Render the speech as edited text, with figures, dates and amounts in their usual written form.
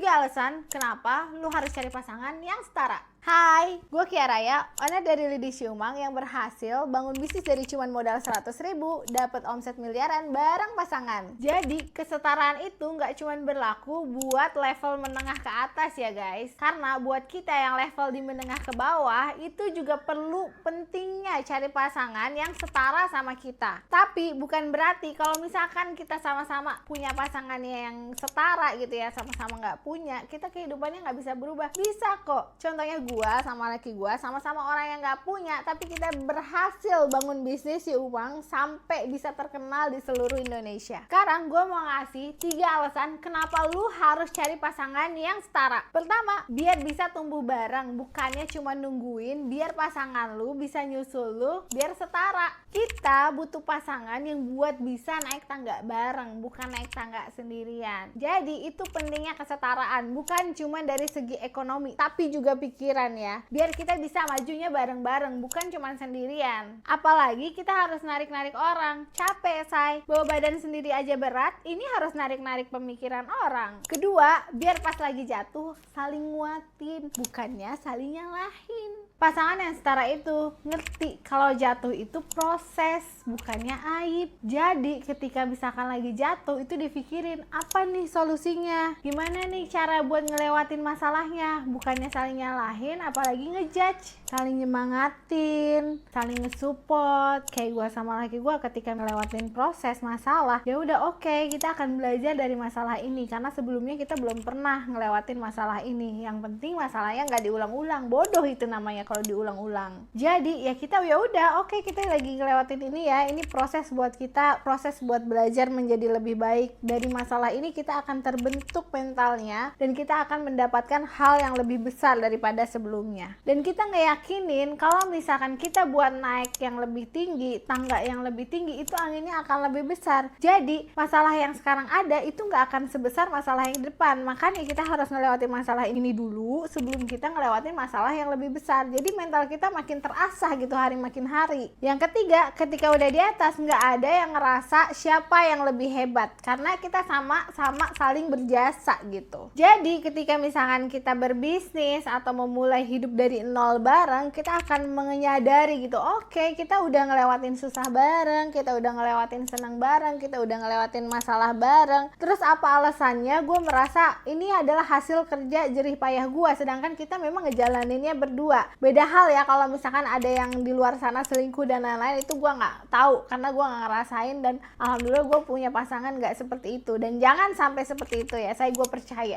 3 alasan kenapa lu harus cari pasangan yang setara. Hai, gue Kia Raya, owner dari Lidi Siumang yang berhasil bangun bisnis dari cuman modal 100.000, dapat omset miliaran bareng pasangan. Jadi, kesetaraan itu nggak cuman berlaku buat level menengah ke atas ya guys. Karena buat kita yang level di menengah ke bawah, itu juga perlu pentingnya cari pasangan yang setara sama kita. Tapi, bukan berarti kalau misalkan kita sama-sama punya pasangannya yang setara gitu ya, sama-sama nggak punya, kita kehidupannya nggak bisa berubah. Bisa kok. Contohnya gue sama laki gue sama-sama orang yang nggak punya, tapi kita berhasil bangun bisnis si uang sampai bisa terkenal di seluruh Indonesia. Sekarang gue mau ngasih 3 alasan kenapa lu harus cari pasangan yang setara. Pertama, biar bisa tumbuh bareng, bukannya cuma nungguin biar pasangan lu bisa nyusul lu biar setara. Kita butuh pasangan yang buat bisa naik tangga bareng, bukan naik tangga sendirian. Jadi itu pentingnya kesetaraan, bukan cuma dari segi ekonomi, tapi juga pikiran ya, biar kita bisa majunya bareng-bareng, bukan cuma sendirian. Apalagi kita harus narik-narik orang, capek say, bawa badan sendiri aja berat, ini harus narik-narik pemikiran orang. Kedua, biar pas lagi jatuh saling nguatin, bukannya saling nyalahin. Pasangan yang setara itu ngerti kalau jatuh itu proses, bukannya aib. Jadi ketika misalkan lagi jatuh itu dipikirin apa nih solusinya, gimana nih cara buat ngelewatin masalahnya, bukannya saling nyalahin apalagi ngejudge. Saling nyemangatin, saling ngesupport. Kayak gue sama laki gue ketika ngelewatin proses masalah, ya udah oke, kita akan belajar dari masalah ini karena sebelumnya kita belum pernah ngelewatin masalah ini. Yang penting masalahnya nggak diulang-ulang, bodoh itu namanya kalau diulang-ulang. Jadi ya kita ya udah oke, kita lagi ngelewatin ini ya, ini proses buat kita, proses buat belajar menjadi lebih baik. Dari masalah ini kita akan terbentuk mentalnya dan kita akan mendapatkan hal yang lebih besar daripada sebelumnya. Dan kita ngeyakinin kalau misalkan kita buat naik yang lebih tinggi, tangga yang lebih tinggi, itu anginnya akan lebih besar. Jadi masalah yang sekarang ada itu nggak akan sebesar masalah yang depan. Makanya kita harus ngelewatin masalah ini dulu sebelum kita ngelewatin masalah yang lebih besar. Jadi mental kita makin terasah gitu hari makin hari. Yang ketiga, ketika udah di atas nggak ada yang ngerasa siapa yang lebih hebat karena kita sama-sama saling berjasa gitu. Jadi ketika misalkan kita berbisnis atau memulai hidup dari nol bareng, kita akan menyadari gitu, oke, kita udah ngelewatin susah bareng, kita udah ngelewatin senang bareng, kita udah ngelewatin masalah bareng. Terus apa alasannya? Gue merasa ini adalah hasil kerja jerih payah gue, sedangkan kita memang ngejalaninnya berdua. Beda hal ya kalau misalkan ada yang di luar sana selingkuh dan lain-lain, itu gue nggak tahu karena gue nggak ngerasain, dan alhamdulillah gue punya pasangan nggak seperti itu, dan jangan sampai seperti itu ya, gue percaya.